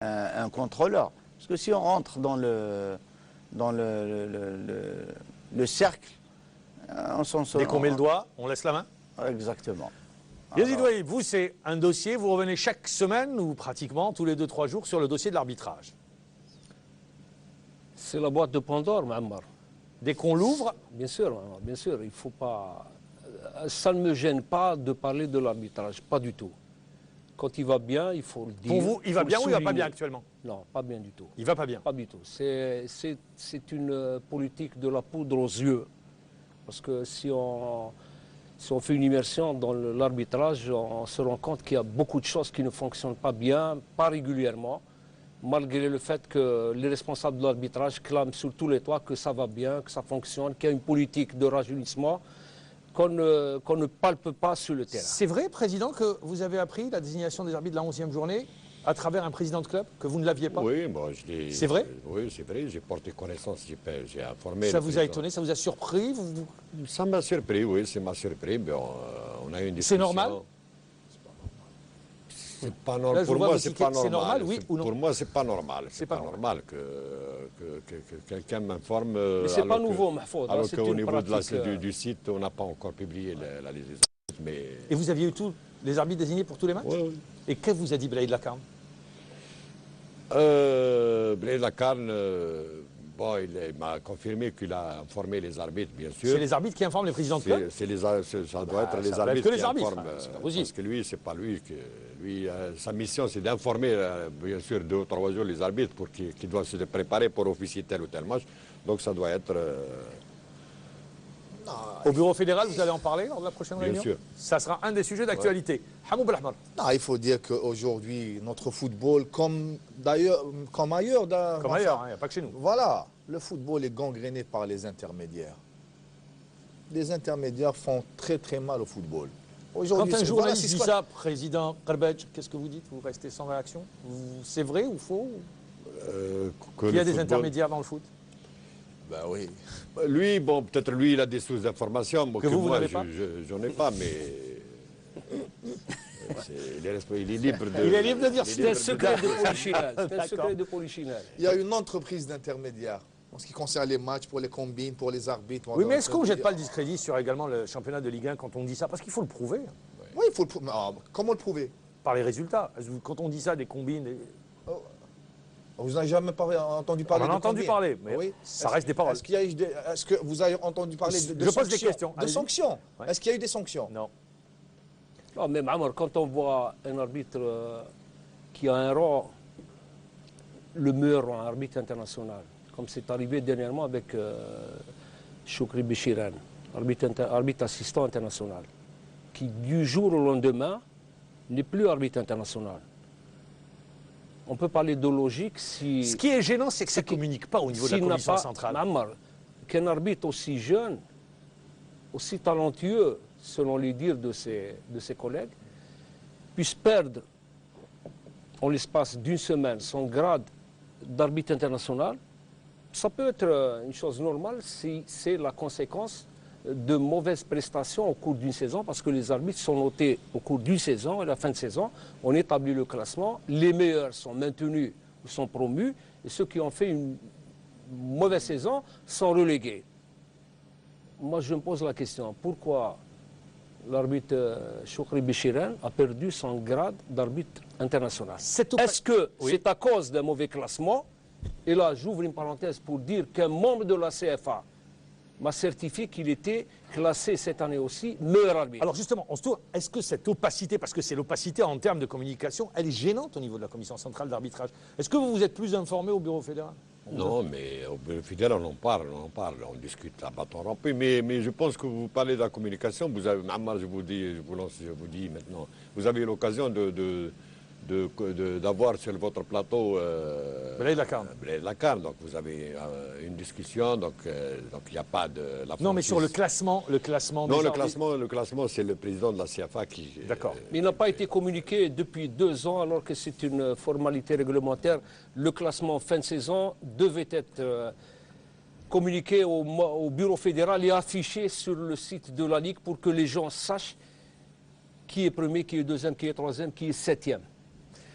un contrôleur. Parce que si on rentre dans le cercle, on s'en sort. Dès qu'on met le doigt, on laisse la main. Exactement. Yazid Ouahib, vous, c'est un dossier, vous revenez chaque semaine ou pratiquement tous les 2-3 jours sur le dossier de l'arbitrage. C'est la boîte de Pandore, Ma'ammar. Dès qu'on l'ouvre, bien sûr, il faut pas. Ça ne me gêne pas de parler de l'arbitrage, pas du tout. Quand il va bien, il faut le dire. Pour vous, il va bien ou il va pas bien actuellement? Non, pas bien du tout. Il va pas bien? Pas du tout. C'est une politique de la poudre aux yeux. Parce que si on fait une immersion dans l'arbitrage, on se rend compte qu'il y a beaucoup de choses qui ne fonctionnent pas bien, pas régulièrement, malgré le fait que les responsables de l'arbitrage clament sur tous les toits que ça va bien, que ça fonctionne, qu'il y a une politique de rajeunissement qu'on ne palpe pas sur le terrain. C'est vrai, Président, que vous avez appris la désignation des arbitres de la 11e journée à travers un président de club, que vous ne l'aviez pas? Oui, moi je l'ai... C'est vrai? Oui, c'est vrai, j'ai porté connaissance, j'ai informé... Ça vous a étonné, ça vous a surpris? Ça m'a surpris, oui, ça m'a surpris. Mais on a eu une discussion. C'est normal? C'est pas normal. Pour moi, c'est pas normal. C'est normal, oui ou non? Pour moi, c'est pas normal. C'est pas normal que quelqu'un m'informe. Mais c'est pas nouveau, Mahfoud. Alors qu'au niveau du site, on n'a pas encore publié la liste des arbitres. Mais... Et vous aviez eu tous les arbitres désignés pour tous les matchs? Oui, oui. Et que vous a dit Blaïd Lacarne? Blaïd Lacarne, bon, il m'a confirmé qu'il a informé les arbitres, bien sûr. C'est les arbitres qui informent les présidents de club? Ça doit être les arbitres qui informent. Parce que lui, c'est pas lui. Lui, sa mission, c'est d'informer, bien sûr, 2 ou 3 jours les arbitres pour qu'ils doivent se préparer pour officier tel ou tel match. Donc ça doit être... Au bureau fédéral, vous allez en parler lors de la prochaine réunion? Bien sûr. Ça sera un des sujets d'actualité. Hamoud Belahmar. Non, il faut dire qu'aujourd'hui, notre football, comme ailleurs... Comme ailleurs, il n'y a pas que chez nous. Voilà, le football est gangréné par les intermédiaires. Les intermédiaires font très très mal au football. Quand un journaliste dit ça, Président Karbedj, qu'est-ce que vous dites? Vous restez sans réaction? C'est vrai ou faux qu'il y a des intermédiaires dans le foot? Ben oui. Lui, bon, peut-être lui, il a des sources d'informations. Que vous n'avez pas? J'en ai pas, mais... il est libre de... Il est libre de dire c'est un secret de Polichinelle. C'est un secret de Polichinelle. Il y a une entreprise d'intermédiaires en ce qui concerne les matchs, pour les combines, pour les arbitres. Oui, mais est-ce qu'on ne jette pas le discrédit sur également le championnat de Ligue 1 quand on dit ça? Parce qu'il faut le prouver. Oui, il faut le prouver. Comment le prouver? Par les résultats. Quand on dit ça, des combines... Vous n'avez jamais entendu parler de On en a entendu parler, mais oui. Ça reste des paroles. Est-ce que vous avez entendu parler de sanctions? Je pose des questions. De sanctions. Ouais. Est-ce qu'il y a eu des sanctions? Non. Non, mais Ma'ammar, quand on voit un arbitre qui a un rang, le meilleur rang, arbitre international, comme c'est arrivé dernièrement avec Choukri Béchiran, arbitre assistant international, qui du jour au lendemain n'est plus arbitre international. On peut parler de logique si... Ce qui est gênant, c'est que ça ne communique pas au niveau de la commission centrale. Ma'ammar, qu'un arbitre aussi jeune, aussi talentueux, selon les dires de ses collègues, puisse perdre en l'espace d'une semaine son grade d'arbitre international, ça peut être une chose normale si c'est la conséquence de mauvaises prestations au cours d'une saison, parce que les arbitres sont notés au cours d'une saison et à la fin de saison, on établit le classement, les meilleurs sont maintenus ou sont promus, et ceux qui ont fait une mauvaise saison sont relégués. Moi, je me pose la question, pourquoi l'arbitre Choukri Béchiran a perdu son grade d'arbitre international? Est-ce que c'est à cause d'un mauvais classement? Et là, j'ouvre une parenthèse pour dire qu'un membre de la CFA m'a certifié qu'il était classé cette année aussi meilleur arbitre. Alors justement, on se tourne, est-ce que cette opacité, parce que c'est l'opacité en termes de communication, elle est gênante au niveau de la commission centrale d'arbitrage? Est-ce que vous êtes plus informé au bureau fédéral? Non, mais au bureau fédéral, on en discute à bâton rompu. Mais je pense que vous parlez de la communication. Vous avez, Ma'ammar, je vous dis maintenant, vous avez l'occasion d'avoir sur votre plateau Blaïd Lacarne. Blaïd Lacarne. Donc vous avez une discussion, donc il n'y a pas de... Non, mais sur le classement Non, des arbitres. le classement, c'est le président de la CFA qui... D'accord. Mais il n'a pas été communiqué depuis 2 ans, alors que c'est une formalité réglementaire. Le classement fin de saison devait être communiqué au bureau fédéral et affiché sur le site de la Ligue pour que les gens sachent qui est premier, qui est deuxième, qui est troisième, qui est septième.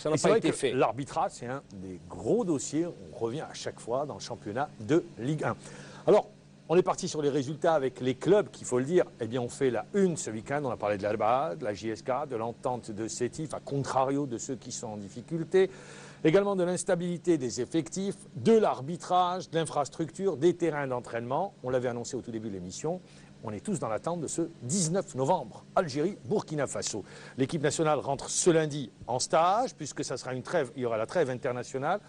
Ça n'a pas été fait. L'arbitrage, c'est un des gros dossiers. On revient à chaque fois dans le championnat de Ligue 1. Alors, on est parti sur les résultats avec les clubs, qu'il faut le dire. Eh bien, on fait la une ce week-end. On a parlé de l'Alba, de la JSK, de l'entente de Sétif, à contrario de ceux qui sont en difficulté. Également de l'instabilité des effectifs, de l'arbitrage, de l'infrastructure, des terrains d'entraînement. On l'avait annoncé au tout début de l'émission. On est tous dans l'attente de ce 19 novembre. Algérie, Burkina Faso. L'équipe nationale rentre ce lundi en stage, puisque ça sera une trêve, il y aura la trêve internationale.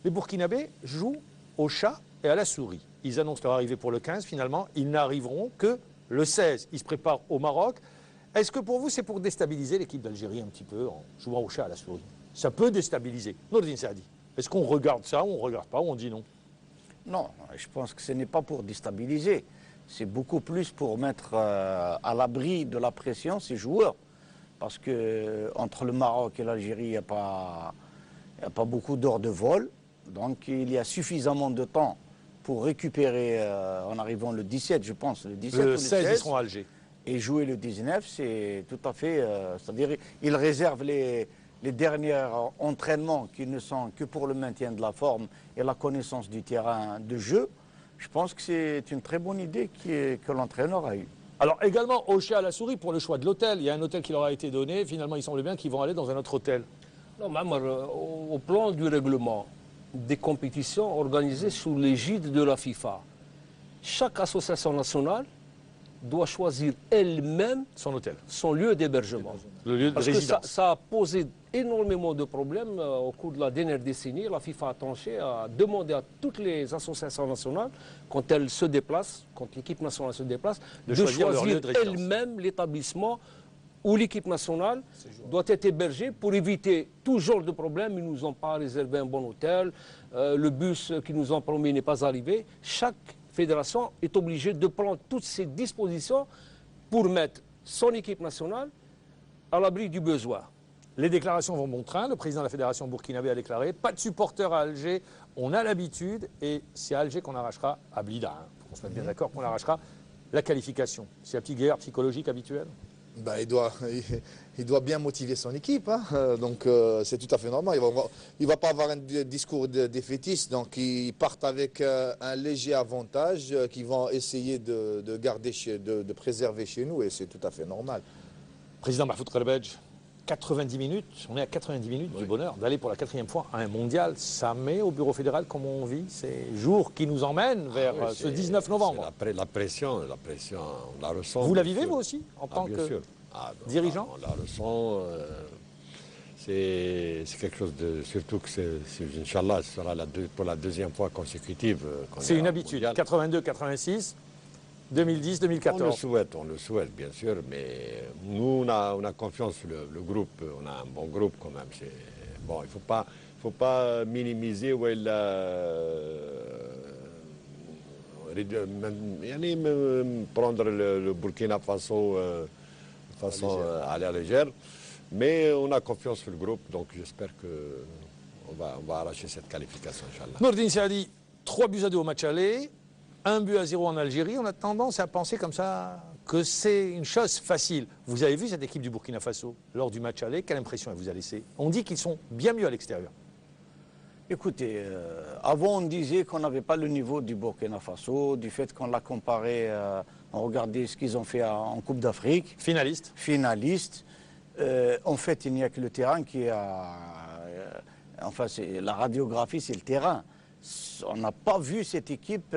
Les Burkinabés jouent au chat et à la souris. Ils annoncent leur arrivée pour le 15, finalement, ils n'arriveront que le 16. Ils se préparent au Maroc. Est-ce que pour vous, c'est pour déstabiliser l'équipe d'Algérie un petit peu en jouant au chat à la souris? Ça peut déstabiliser. Nourdine Saadi, est-ce qu'on regarde ça ou on ne regarde pas ou on dit non? Non, je pense que ce n'est pas pour déstabiliser. C'est beaucoup plus pour mettre à l'abri de la pression ces joueurs. Parce qu'entre le Maroc et l'Algérie, il n'y a pas beaucoup d'heures de vol. Donc il y a suffisamment de temps pour récupérer, en arrivant le 17, je pense, le 17 ou le 16, ils seront à Alger. Et jouer le 19, c'est tout à fait... c'est-à-dire ils réservent les derniers entraînements qui ne sont que pour le maintien de la forme et la connaissance du terrain de jeu. Je pense que c'est une très bonne idée que l'entraîneur a eue. Alors également au chat à la souris pour le choix de l'hôtel. Il y a un hôtel qui leur a été donné. Finalement, il semble bien qu'ils vont aller dans un autre hôtel. Non, même au plan du règlement des compétitions organisées sous l'égide de la FIFA, chaque association nationale doit choisir elle-même son hôtel, son lieu d'hébergement. Le lieu de résidence. Parce que ça a posé énormément de problèmes au cours de la dernière décennie. La FIFA a tranché à demander à toutes les associations nationales, quand elles se déplacent, quand l'équipe nationale se déplace, de choisir elle-même l'établissement où l'équipe nationale doit être hébergée pour éviter tout genre de problèmes. Ils ne nous ont pas réservé un bon hôtel, le bus qu'ils nous ont promis n'est pas arrivé. Chaque fédération est obligée de prendre toutes ces dispositions pour mettre son équipe nationale à l'abri du besoin. Les déclarations vont bon train. Le président de la fédération burkinabé a déclaré « Pas de supporters à Alger, on a l'habitude et c'est à Alger qu'on arrachera à Blida. Hein. » On se met bien d'accord qu'on arrachera la qualification. C'est la petite guerre psychologique habituelle. Ben, il doit bien motiver son équipe, hein. Donc c'est tout à fait normal. Il ne va pas avoir un discours défaitiste, donc ils partent avec un léger avantage qu'ils vont essayer de garder, de préserver chez nous, et c'est tout à fait normal. Président Mahfoud Khalbedj, 90 minutes, on est à 90 minutes du bonheur d'aller pour la 4e fois à un mondial. Ça met au bureau fédéral, comme on vit, ces jours qui nous emmènent vers ce 19 novembre. Après la pression, on la ressent. Vous la vivez, vous aussi, en tant que dirigeant? On la ressent. C'est quelque chose de... Surtout que, Inch'Allah, ce sera pour la 2e fois consécutive. C'est une habitude. 82, 86... 2010, 2014. On le souhaite, bien sûr, mais nous, on a confiance sur le groupe, on a un bon groupe quand même. Bon, il ne faut pas minimiser prendre le Burkina Faso de façon à la légère, mais on a confiance sur le groupe, donc j'espère qu'on va arracher cette qualification, Inch'Allah. Nourdine Saadi, 3-2 au match aller. 1-0 en Algérie, on a tendance à penser comme ça que c'est une chose facile. Vous avez vu cette équipe du Burkina Faso lors du match aller, quelle impression elle vous a laissé? On dit qu'ils sont bien mieux à l'extérieur. Écoutez, avant on disait qu'on n'avait pas le niveau du Burkina Faso, du fait qu'on l'a comparé, on regardait ce qu'ils ont fait en Coupe d'Afrique. Finaliste. Finaliste. En fait, il n'y a que le terrain qui a... enfin, la radiographie, c'est le terrain. On n'a pas vu cette équipe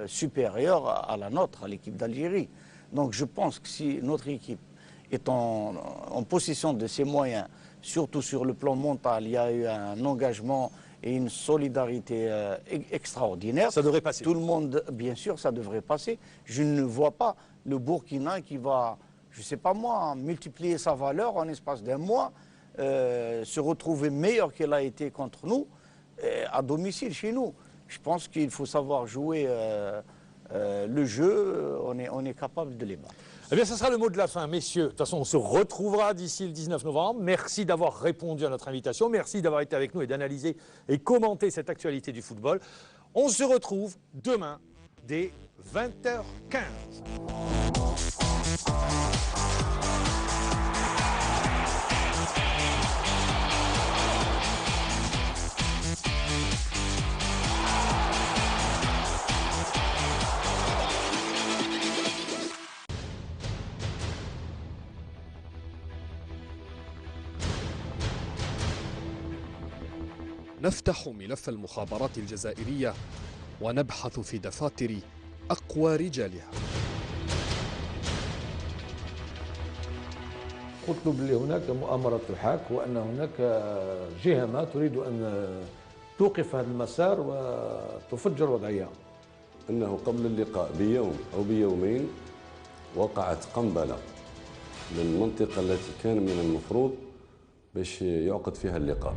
supérieure à la nôtre, à l'équipe d'Algérie. Donc je pense que si notre équipe est en possession de ses moyens, surtout sur le plan mental, il y a eu un engagement et une solidarité extraordinaire. Ça devrait passer. Tout le monde, bien sûr, ça devrait passer. Je ne vois pas le Burkina qui va, je ne sais pas moi, multiplier sa valeur en l'espace d'un mois, se retrouver meilleur qu'elle a été contre nous, à domicile chez nous. Je pense qu'il faut savoir jouer le jeu, on est capable de les battre. Eh bien, ce sera le mot de la fin, messieurs. De toute façon, on se retrouvera d'ici le 19 novembre. Merci d'avoir répondu à notre invitation. Merci d'avoir été avec nous et d'analyser et commenter cette actualité du football. On se retrouve demain dès 20h15. نفتح ملف المخابرات الجزائرية ونبحث في دفاتر أقوى رجالها. قلت له بلي هناك مؤامرة تحاك وأن هناك جهة ما تريد أن توقف هذا المسار وتفجر الوضعية. أنه قبل اللقاء بيوم أو بيومين وقعت قنبلة للمنطقة التي كان من المفروض باش يعقد فيها اللقاء.